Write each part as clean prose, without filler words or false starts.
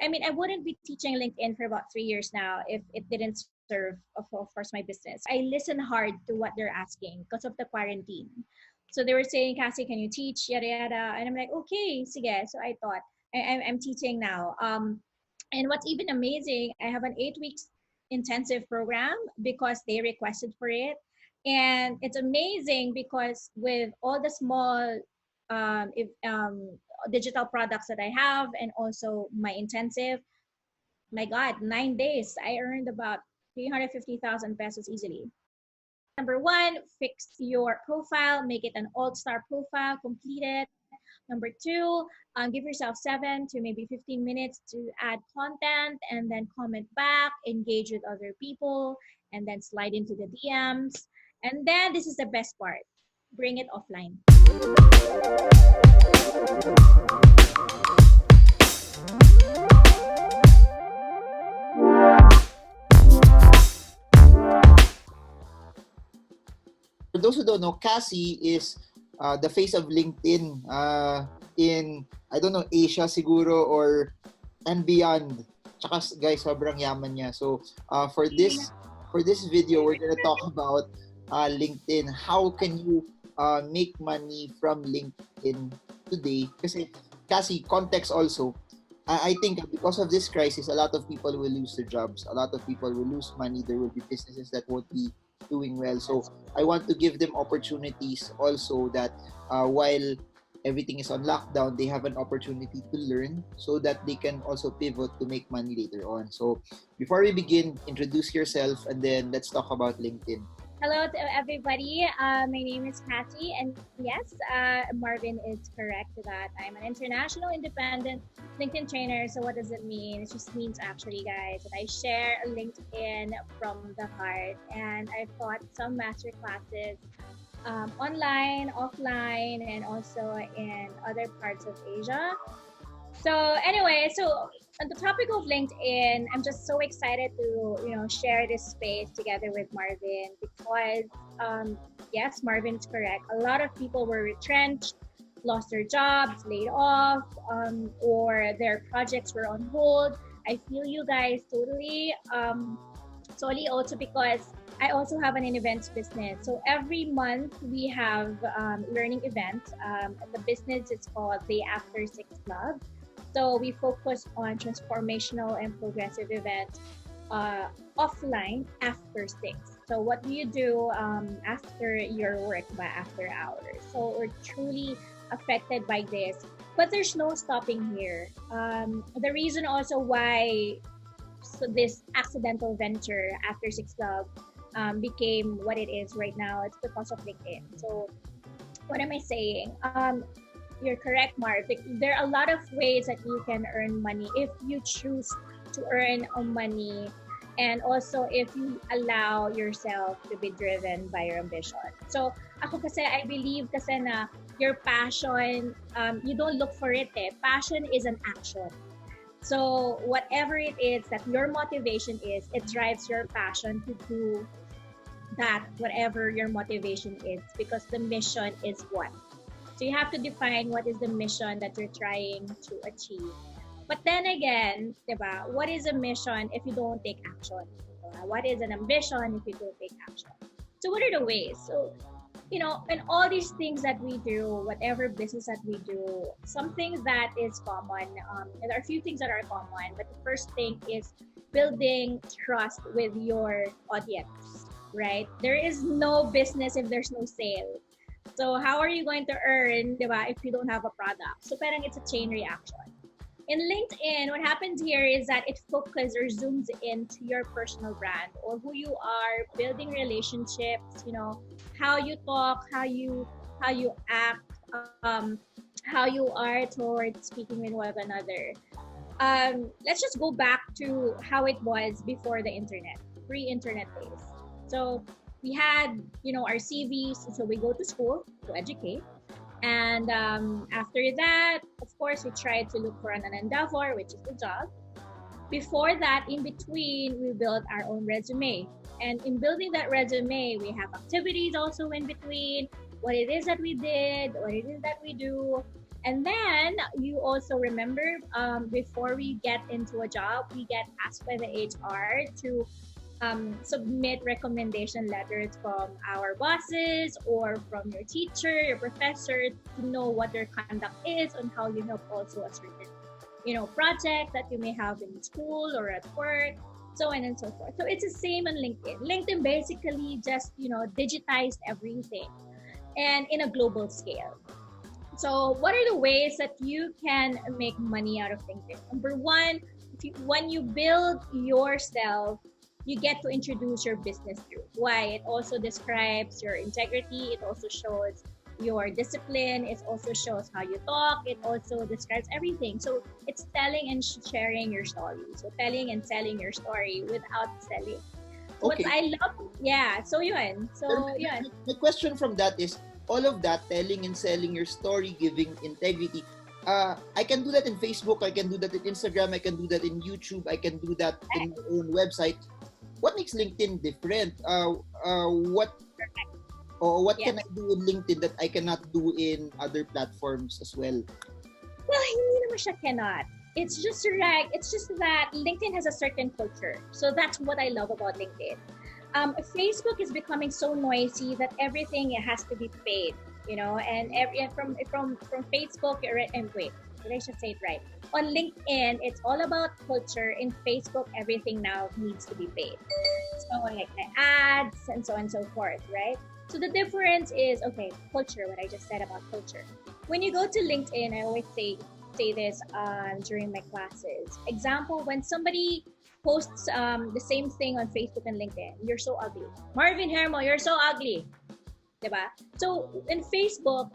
I mean, I wouldn't be teaching LinkedIn for about 3 years now if it didn't serve, of course, my business. I listen hard to what they're asking because of the quarantine. So they were saying, Cassie, can you teach? Yada yada. And I'm like, okay, sige. So I thought I'm teaching now. And what's even amazing, I have an 8 weeks intensive program because they requested for it. And it's amazing because with all the small if digital products that I have and also my intensive, my God, 9 days, I earned about 350,000 pesos easily. Number one, fix your profile, make it an all-star profile, complete it. Number two, give yourself 7 to maybe 15 minutes to add content and then comment back, engage with other people, and then slide into the DMs. And then this is the best part, bring it offline. For those who don't know, Cassie is the face of LinkedIn in, I don't know, Asia siguro or and beyond. Tsaka guys, sobrang yaman niya. So for this video, we're gonna talk about LinkedIn. How can you make money from LinkedIn today? Kasi Cassie, context also. I think because of this crisis, a lot of people will lose their jobs. A lot of people will lose money. There will be businesses that won't be doing well. So I want to give them opportunities also that while everything is on lockdown, they have an opportunity to learn so that they can also pivot to make money later on. So before we begin, introduce yourself and then let's talk about LinkedIn. Hello to everybody. My name is Patty, and yes, Marvin is correct to that. I'm an international independent LinkedIn trainer. So, what does it mean? It just means actually, guys, that I share LinkedIn from the heart, and I've taught some master classes online, offline, and also in other parts of Asia. So anyway, so on the topic of LinkedIn, I'm just so excited to share this space together with Marvin because yes, Marvin's correct. A lot of people were retrenched, lost their jobs, laid off, or their projects were on hold. I feel you guys totally. Solely also because I also have an events business. So every month we have learning events. The business is called Day After Six Club. So we focus on transformational and progressive events offline after six. So what do you do after your work by after hours? So we're truly affected by this. But there's no stopping here. The reason also why this accidental venture after six club became what it is right now, it's because of LinkedIn. So what am I saying? You're correct, Mark. There are a lot of ways that you can earn money if you choose to earn money, and also if you allow yourself to be driven by your ambition. So ako kasi, I believe kasi na your passion, you don't look for it eh. Passion is an action. So whatever it is that your motivation is, it drives your passion to do that, whatever your motivation is, because the mission is what. So you have to define what is the mission that you're trying to achieve. But then again, diba, what is a mission if you don't take action? What is an ambition if you don't take action? So what are the ways? So, in all these things that we do, whatever business that we do, something that is common, there are a few things that are common, but the first thing is building trust with your audience, right? There is no business if there's no sale. So how are you going to earn, diba, if you don't have a product? So parang it's a chain reaction. In LinkedIn, what happens here is that it focuses or zooms into your personal brand or who you are, building relationships, how you talk, how you act, how you are towards speaking with one another. Let's just go back to how it was before the internet, pre-internet days. So we had, our CVs, so we go to school to educate. And after that, of course, we tried to look for an endeavor, which is the job. Before that, in between, we built our own resume. And in building that resume, we have activities also in between, what it is that we did, what it is that we do. And then you also remember, before we get into a job, we get asked by the HR to submit recommendation letters from our bosses or from your teacher, your professor, to know what their conduct is on how you help also a certain, project that you may have in school or at work, so on and so forth. So it's the same on LinkedIn. LinkedIn basically just, digitized everything and in a global scale. So what are the ways that you can make money out of LinkedIn? Number one, when you build yourself, you get to introduce your business through. Why? It also describes your integrity. It also shows your discipline. It also shows how you talk. It also describes everything. So it's telling and sharing your story. So telling and selling your story without selling. So Okay. what I love, yeah. So yun. The question from that is, all of that, telling and selling your story, giving integrity, I can do that in Facebook, I can do that in Instagram, I can do that in YouTube, I can do that in my own website. What makes LinkedIn different? What can I do in LinkedIn that I cannot do in other platforms as well? Well, hindi naman siya cannot. It's just that LinkedIn has a certain culture. So that's what I love about LinkedIn. Facebook is becoming so noisy that everything has to be paid, and from Facebook, and wait, I should say it right. On LinkedIn, it's all about culture. In Facebook, everything now needs to be paid. So like the ads and so on and so forth, right? So the difference is, okay, culture, what I just said about culture. When you go to LinkedIn, I always say this during my classes. Example, when somebody posts the same thing on Facebook and LinkedIn, you're so ugly. Marvin, Germo, you're so ugly. Diba? So in Facebook,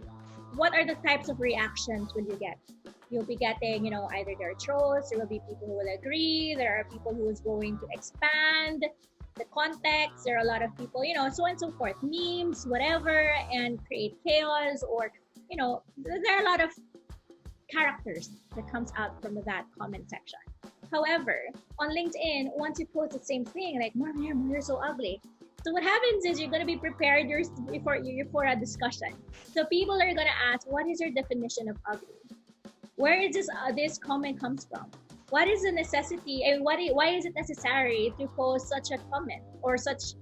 what are the types of reactions will you get? You'll be getting, either there are trolls, there will be people who will agree, there are people who is going to expand the context, there are a lot of people, so on and so forth, memes, whatever, and create chaos, or, there are a lot of characters that comes out from that comment section. However, on LinkedIn, once you post the same thing, like, Marvin, you're so ugly. So what happens is you're going to be prepared for a discussion. So people are going to ask, what is your definition of ugly? Where is this comment comes from? What is the necessity, and why is it necessary to post such a comment or such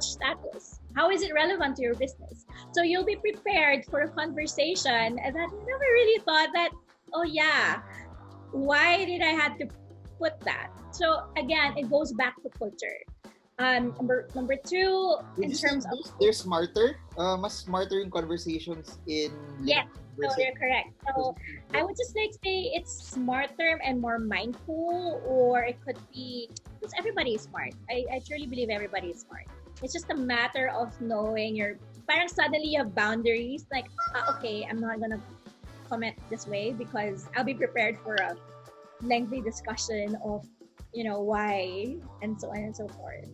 status? How is it relevant to your business? So you'll be prepared for a conversation that you never really thought that, oh yeah, why did I have to put that? So again, it goes back to culture. Number two, in terms of they're smarter, mas smarter in conversations in yes, so you're correct. So I would just say it's smarter and more mindful, or it could be because everybody is smart. I truly believe everybody is smart. It's just a matter of knowing parang suddenly you have boundaries. Like, okay, I'm not gonna comment this way because I'll be prepared for a lengthy discussion of, why and so on and so forth.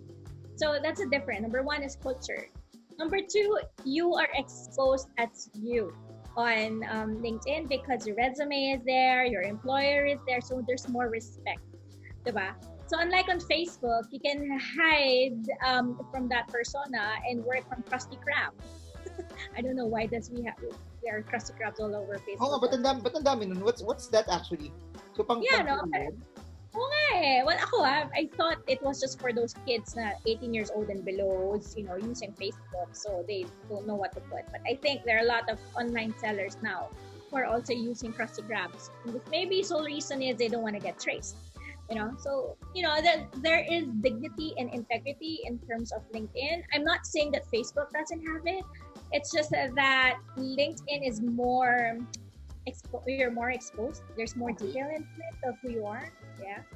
So that's a different. Number one is culture. Number two, you are exposed as you on LinkedIn because your resume is there, your employer is there, so there's more respect, diba? So unlike on Facebook, you can hide from that persona and work from Krusty Krab. I don't know why there are Krusty Krabs all over Facebook. Oh, but ang dami nun. What's that actually? So Oo nga eh. Well, ako I thought it was just for those kids na 18 years old and below, using Facebook, so they don't know what to put. But I think there are a lot of online sellers now who are also using Krusty Krabs. Maybe sole reason is they don't want to get traced. So, there is dignity and integrity in terms of LinkedIn. I'm not saying that Facebook doesn't have it. It's just that LinkedIn is more you're more exposed. There's more detail in it of who you are. Yeah.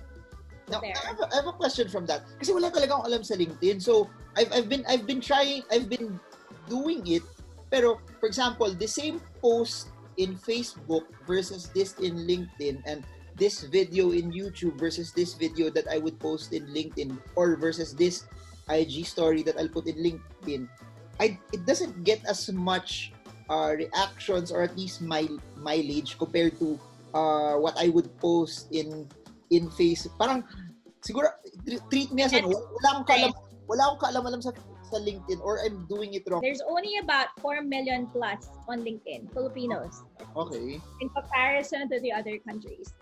Now, I have a question from that. Kasi wala talaga akong alam sa LinkedIn. So, I've been doing it. Pero, for example, the same post in Facebook versus this in LinkedIn, and this video in YouTube versus this video that I would post in LinkedIn, or versus this IG story that I'll put in LinkedIn, it doesn't get as much reactions, or at least mileage compared to what I would post in Facebook. Parang siguro treat me as wala akong kaalam-alam sa LinkedIn, or I'm doing it wrong. There's only about 4 million plus on LinkedIn, Filipinos. Okay. in comparison to the other countries.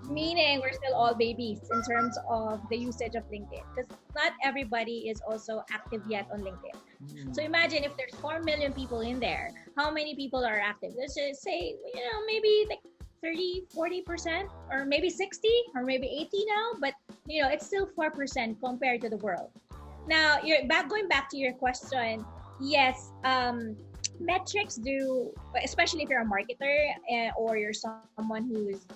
Meaning we're still all babies in terms of the usage of LinkedIn because not everybody is also active yet on LinkedIn. So Mm. imagine if there's 4 million people in there, how many people are active? Let's just say, maybe like 30, 40%, or maybe 60, or maybe 80 now, but it's still 4% compared to the world. Now, going back to your question. Yes, metrics do, especially if you're a marketer, or you're someone who's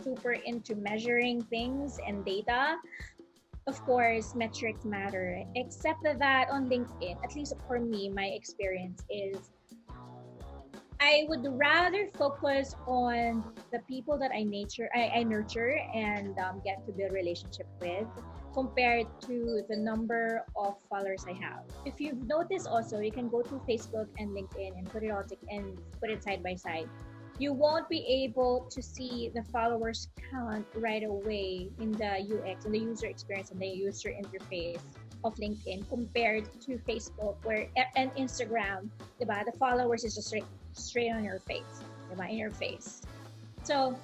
super into measuring things and data. Of course, metrics matter. Except that on LinkedIn, at least for me, my experience is I would rather focus on the people that I nurture and get to build relationship with, compared to the number of followers I have. If you've noticed, also you can go to Facebook and LinkedIn and put it side by side. You won't be able to see the followers count right away in the UX and the user experience and the user interface of LinkedIn compared to Facebook and Instagram, diba? The followers is just straight on your face, diba? In your face. So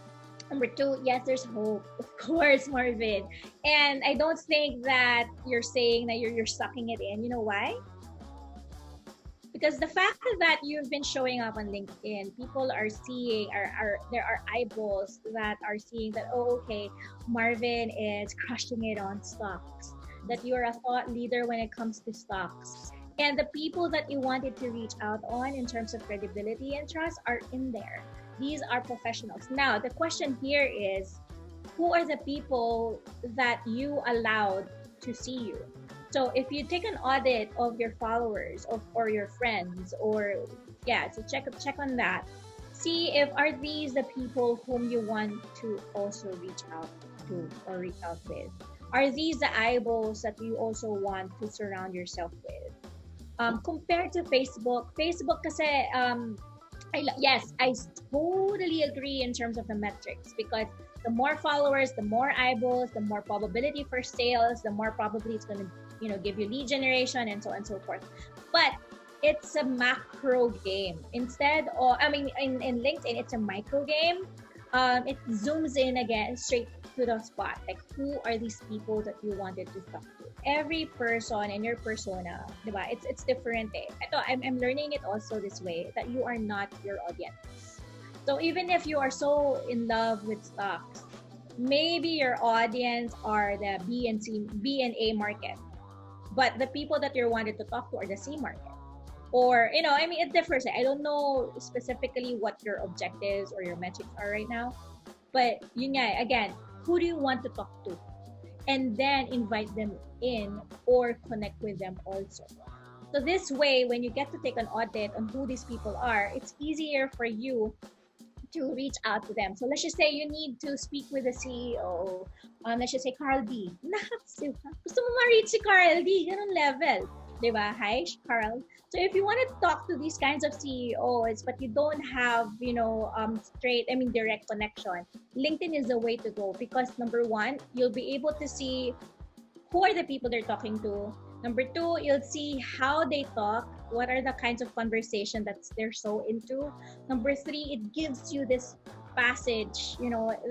number two, yes, there's hope, of course, Marvin. And I don't think that you're saying that you're sucking it in. You know why? Because the fact that you've been showing up on LinkedIn, people are seeing, there are eyeballs that are seeing that, oh, okay, Marvin is crushing it on stocks, that you're a thought leader when it comes to stocks. And the people that you wanted to reach out on in terms of credibility and trust are in there. These are professionals. Now, the question here is, who are the people that you allowed to see you? So if you take an audit of your followers or your friends, or so check on that. See if are these the people whom you want to also reach out to or reach out with. Are these the eyeballs that you also want to surround yourself with? Compared to Facebook kasi, yes, I totally agree in terms of the metrics, because the more followers, the more eyeballs, the more probability for sales, the more probably it's going to give you lead generation and so on and so forth. But it's a macro game. Instead, in LinkedIn, it's a micro game. It zooms in again straight to the spot. Like, who are these people that you wanted to talk to? Every person in your persona, diba? It's different. I'm learning it also this way, that you are not your audience. So even if you are so in love with stocks, maybe your audience are the B and A market, but the people that you wanted to talk to are the C market. Or, it differs. I don't know specifically what your objectives or your metrics are right now. But yun nga, again, who do you want to talk to? And then invite them in or connect with them also. So this way, when you get to take an audit on who these people are, it's easier for you to reach out to them. So let's just say you need to speak with the CEO. Let's just say Carl D. Gusto mo ma-reach si Carl D. Ganun level. Diba? Hi, Carl. So if you want to talk to these kinds of CEOs, but you don't have, direct connection, LinkedIn is the way to go, because number one, you'll be able to see who are the people they're talking to. Number two, you'll see how they talk, what are the kinds of conversation that they're so into. Number three, it gives you this passage,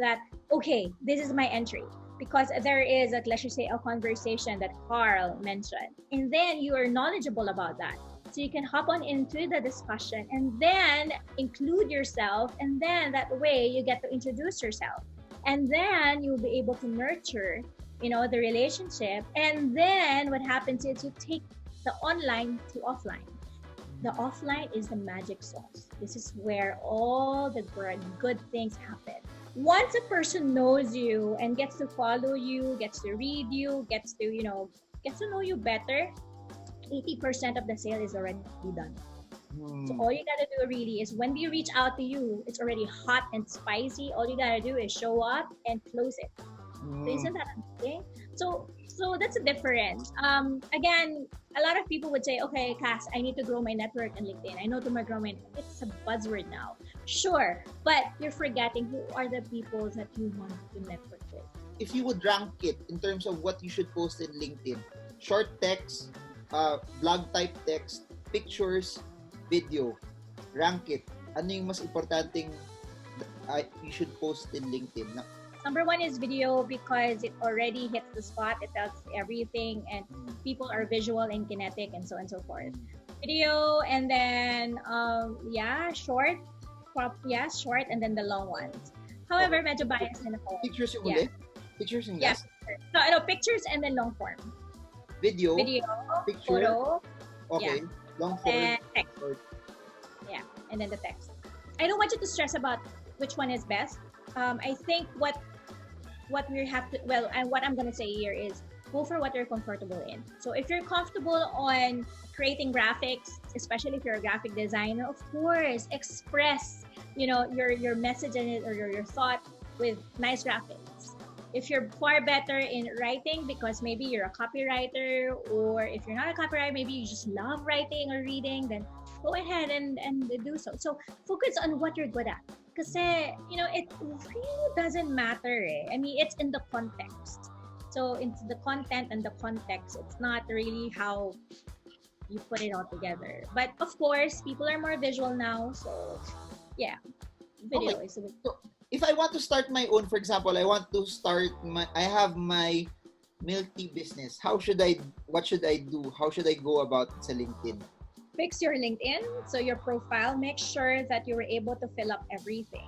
that, okay, this is my entry. Because there is, let's just say, a conversation that Carl mentioned. And then you are knowledgeable about that. So you can hop on into the discussion and then include yourself. And then that way you get to introduce yourself. And then you'll be able to nurture, the relationship. And then what happens is you take the online to offline. The offline is the magic sauce. This is where all the good things happen. Once a person knows you and gets to follow you, gets to read you, gets to know you better, 80% of the sale is already done. So all you gotta do really is, when we reach out to you, it's already hot and spicy. All you gotta do is show up and close it. So isn't that amazing? So that's a difference. Again, a lot of people would say, okay, Cass, I need to grow my network on LinkedIn. I know to grow my network. It's a buzzword now. Sure, but you're forgetting who are the people that you want to network with. If you would rank it in terms of what you should post in LinkedIn, short text, blog type text, pictures, video, rank it. Ano yung mas importanteng you should post in LinkedIn? Number one is video because it already hits the spot. It tells everything, and people are visual and kinetic, and so on and so forth. Video, and then short, short, and then the long ones. However, medyo biased na ako. Pictures yung uli? Pictures yung last? So, pictures and then long form. Video, picture, photo, okay, long form, and text. Yeah, and then the text. I don't want you to stress about which one is best. I think what we have to, and what I'm gonna say here is go for what you're comfortable in. So if you're comfortable on creating graphics, especially if you're a graphic designer, of course, express, your message in it, or your thought with nice graphics. If you're far better in writing because maybe you're a copywriter, or if you're not a copywriter, maybe you just love writing or reading, then go ahead and do so. So focus on what you're good at. Kasi, it really doesn't matter. I mean, it's in the context. So it's the content and the context. It's not really how you put it all together. But of course, people are more visual now. So yeah, video is a bit. So if I want to start my own, for example, I have my milk tea business. What should I do? How should I go about it sa LinkedIn? Fix your LinkedIn, so your profile, make sure that you were able to fill up everything.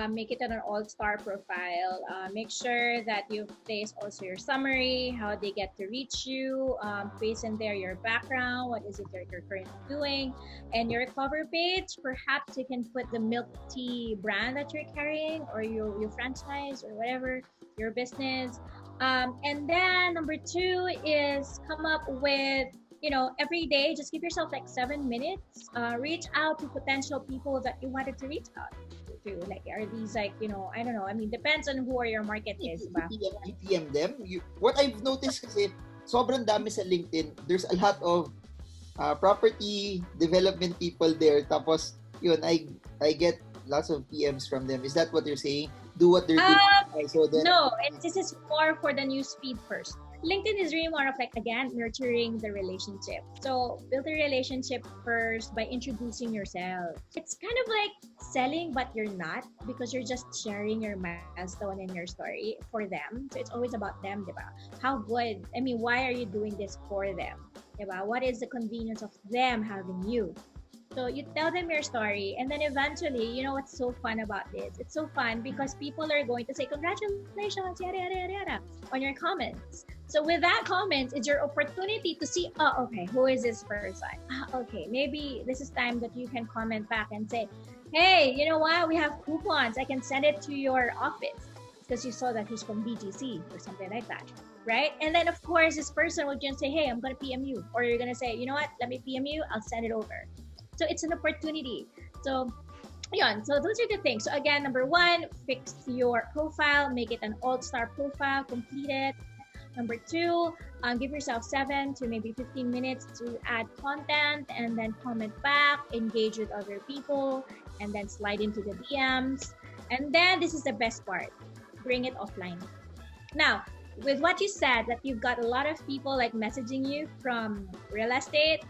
Make it an all-star profile. Make sure that you place also your summary, how they get to reach you, place in there your background, what is it that you're currently doing, and your cover page. Perhaps you can put the milk tea brand that you're carrying, or your franchise, or whatever, your business. And then number 2 is come up with, every day, just give yourself like 7 minutes, reach out to potential people that you wanted to reach out to. Like, are these like, I don't know. I mean, depends on who your market is. PM them. What I've noticed kasi, sobrang dami sa LinkedIn. There's a lot of property development people there. Tapos, I get lots of PMs from them. Is that what you're saying? Do what they're doing. No, this is more for the news feed first. LinkedIn is really more of like, again, nurturing the relationship. So build a relationship first by introducing yourself. It's kind of like selling, but you're not, because you're just sharing your milestone and your story for them. So it's always about them, diba? How good, why are you doing this for them? Diba? What is the convenience of them having you? So you tell them your story, and then eventually, what's so fun about this? It's so fun because people are going to say, congratulations, yada, yada, yada, yada, on your comments. So with that comments, it's your opportunity to see, okay, who is this person? Okay, maybe this is time that you can comment back and say, hey, you know what? We have coupons. I can send it to your office because you saw that he's from BGC or something like that, right? And then, of course, this person will just say, hey, I'm going to PM you. Or you're going to say, you know what? Let me PM you. I'll send it over. So it's an opportunity. So those are the things. So again, number 1, fix your profile, make it an all-star profile, complete it. Number 2, give yourself 7 to maybe 15 minutes to add content, and then comment back, engage with other people, and then slide into the DMs. And then this is the best part, bring it offline. Now, with what you said, that you've got a lot of people like messaging you from real estate,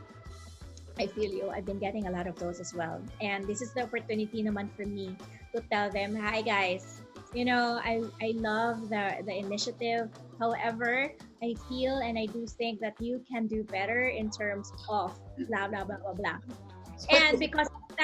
I feel you. I've been getting a lot of those as well. And this is the opportunity naman for me to tell them, hi guys, I love the initiative. However, I feel and I do think that you can do better in terms of blah, blah, blah, blah, blah. And because of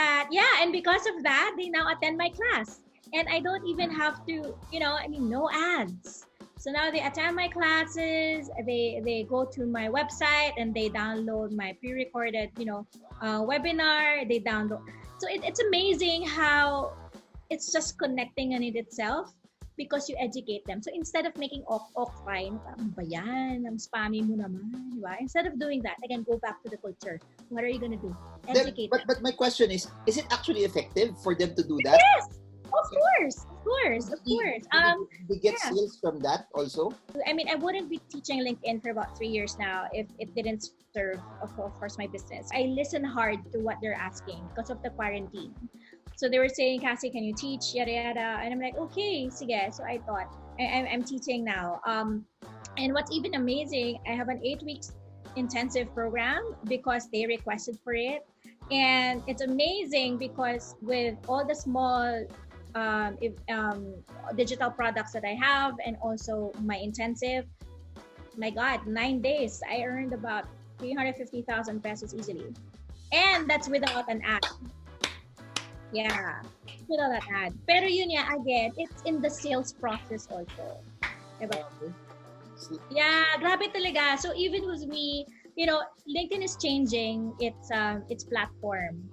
that, they now attend my class. And I don't even have to, no ads. So now they attend my classes, they go to my website and they download my pre-recorded, webinar, they download. So it's amazing how it's just connecting on it itself because you educate them. So instead of making fine, ano ba yan? Ang spammy mo naman, di ba? Instead of doing that, again, go back to the culture. What are you gonna do? Educate them. But my question is it actually effective for them to do that? Yes! Of course. They get sales from that also? I wouldn't be teaching LinkedIn for about 3 years now if it didn't serve, of course, my business. I listen hard to what they're asking because of the quarantine. So they were saying, Cassie, can you teach? Yada, yada. And I'm like, okay, sige. So I thought, I'm teaching now. And what's even amazing, I have an 8 weeks intensive program because they requested for it. And it's amazing because with all the small if, digital products that I have, and also my intensive. My God, 9 days, I earned about 350,000 pesos easily. And that's without an ad. Yeah, without an ad. Pero yun yeah, again, it's in the sales process also. Diba? Yeah, grabe talaga. So even with me, LinkedIn is changing its platform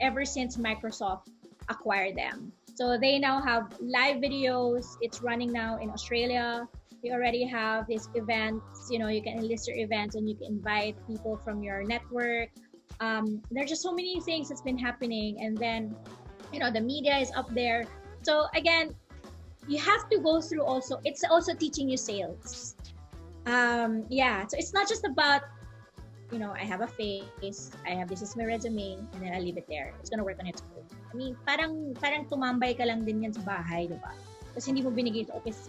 ever since Microsoft acquired them. So they now have live videos. It's running now in Australia. They already have these events. You can enlist your events and you can invite people from your network. There's just so many things that's been happening, and then the media is up there. So again, you have to go through also. It's also teaching you sales. Yeah, so it's not just about I have a face, this is my resume, and then I leave it there. It's gonna work on its own. I mean, parang tumambay ka lang din yan sa bahay, di ba? Tapos hindi mo binigay sa office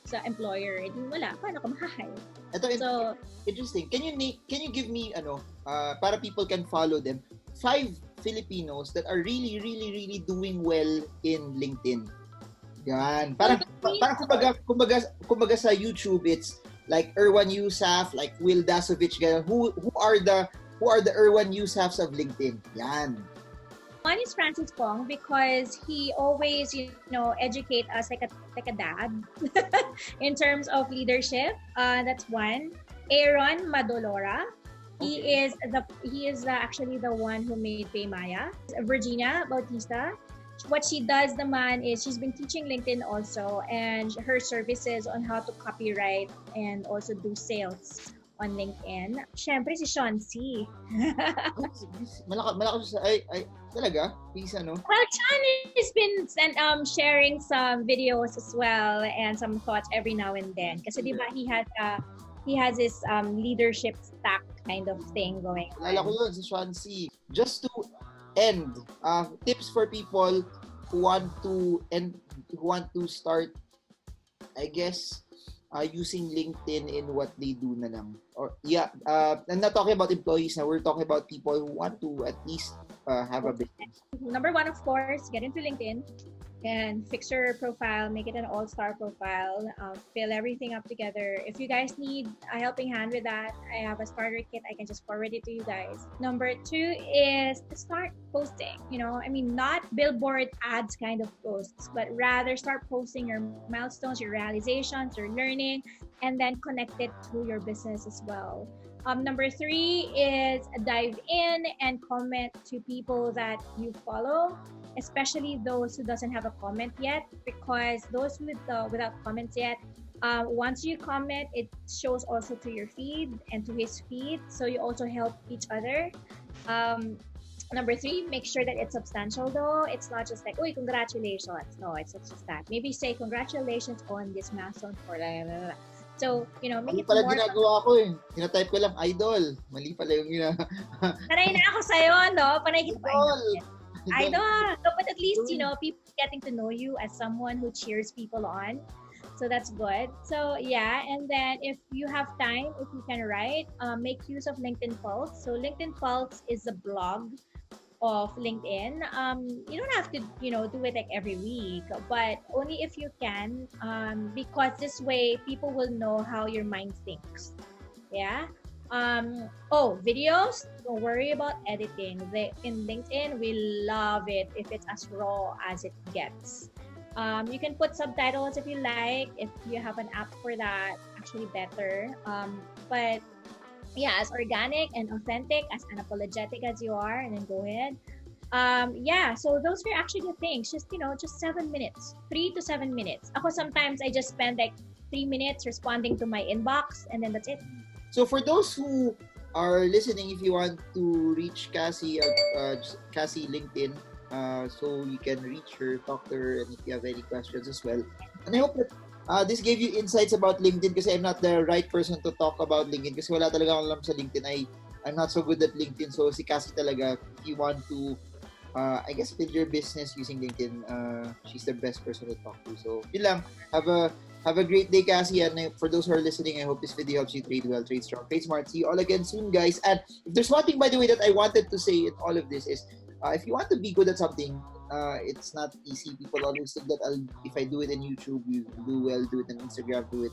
sa employer, edi wala, paano ka ma-hire? So interesting. Can you give me para people can follow them, 5 Filipinos that are really really really doing well in LinkedIn? Yan. Parang kumbaga sa YouTube, it's like Erwan Yusaf, like Will Dasovich, ganun. Who are the Erwan Yusafs of LinkedIn? Yan. One is Francis Kong, because he always, educate us like a dad in terms of leadership. That's one. Aaron Madolora. Okay. He is actually the one who made Paymaya. Virginia Bautista. What she does naman is she's been teaching LinkedIn also, and her services on how to copyright and also do sales on LinkedIn. Syempre si Sean C. Malakas sa talaga? He's Well, Sean has been sharing some videos as well and some thoughts every now and then. Kasi di ba he has this leadership stack kind of thing going on. Lala ko yun, si Sean C. Just to end, tips for people who want to start, I guess, using LinkedIn in what they do na lang. Or I'm not talking about employees now. We're talking about people who want to at least have a business. Number one, of course, get into LinkedIn and fix your profile, make it an all-star profile, fill everything up together. If you guys need a helping hand with that, I have a starter kit. I can just forward it to you guys. Number 2 is to start posting. Not billboard ads kind of posts, but rather start posting your milestones, your realizations, your learning, and then connect it to your business as well. Number 3 is dive in and comment to people that you follow, especially those who doesn't have a comment yet, because those without comments yet, once you comment, it shows also to your feed and to his feed, so you also help each other. Number 3, make sure that it's substantial though. It's not just like, "Uy, congratulations." No, it's not just that. Maybe say, "Congratulations on this milestone for blah, blah, blah." So, make it pala more... ginagawa ko eh. Tinatype ko lang, idol. Mali pala yung Sanay na ako sa'yo, no? Panay kita idol. But at least, people getting to know you as someone who cheers people on. So that's good. So yeah, and then if you have time, if you can write, make use of LinkedIn Pulse. So LinkedIn Pulse is the blog of LinkedIn. You don't have to, do it like every week, but only if you can, because this way people will know how your mind thinks. Yeah. Videos, don't worry about editing. In LinkedIn, we love it if it's as raw as it gets. You can put subtitles if you like. If you have an app for that, actually better. But yeah, as organic and authentic, as unapologetic as you are, and then go ahead. So those are actually the things. Just 7 minutes, 3 to 7 minutes. Ako sometimes I just spend like 3 minutes responding to my inbox, and then that's it. So for those who are listening, if you want to reach Cassie, Cassie LinkedIn, so you can reach her, talk to her, and if you have any questions as well. And I hope that this gave you insights about LinkedIn, kasi I'm not the right person to talk about LinkedIn kasi wala talaga akong alam sa LinkedIn. I'm not so good at LinkedIn. So si Cassie talaga, if you want to, I guess, build your business using LinkedIn, she's the best person to talk to. So yun lang. Have a great day, Cassie. And for those who are listening, I hope this video helps you trade well, trade strong, trade smart. See you all again soon, guys. And if there's one thing, by the way, that I wanted to say in all of this is, if you want to be good at something, it's not easy. People always think that if I do it in YouTube, you do well, do it on Instagram, do it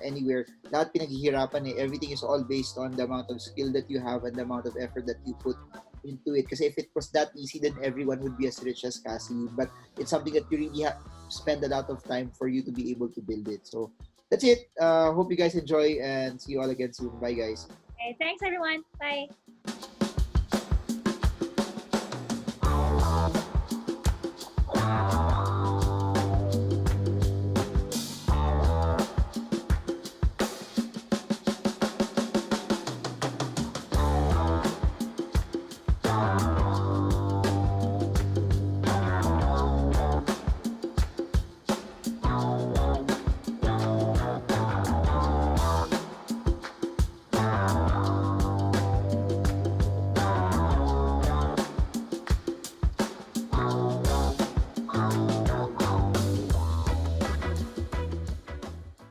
anywhere. Lahat pinaghihirapan eh. Everything is all based on the amount of skill that you have and the amount of effort that you put into it. Because if it was that easy, then everyone would be as rich as Cassie. But it's something that you really spend a lot of time for you to be able to build it. So that's it. Hope you guys enjoy and see you all again soon. Bye, guys. Okay, thanks everyone. Bye.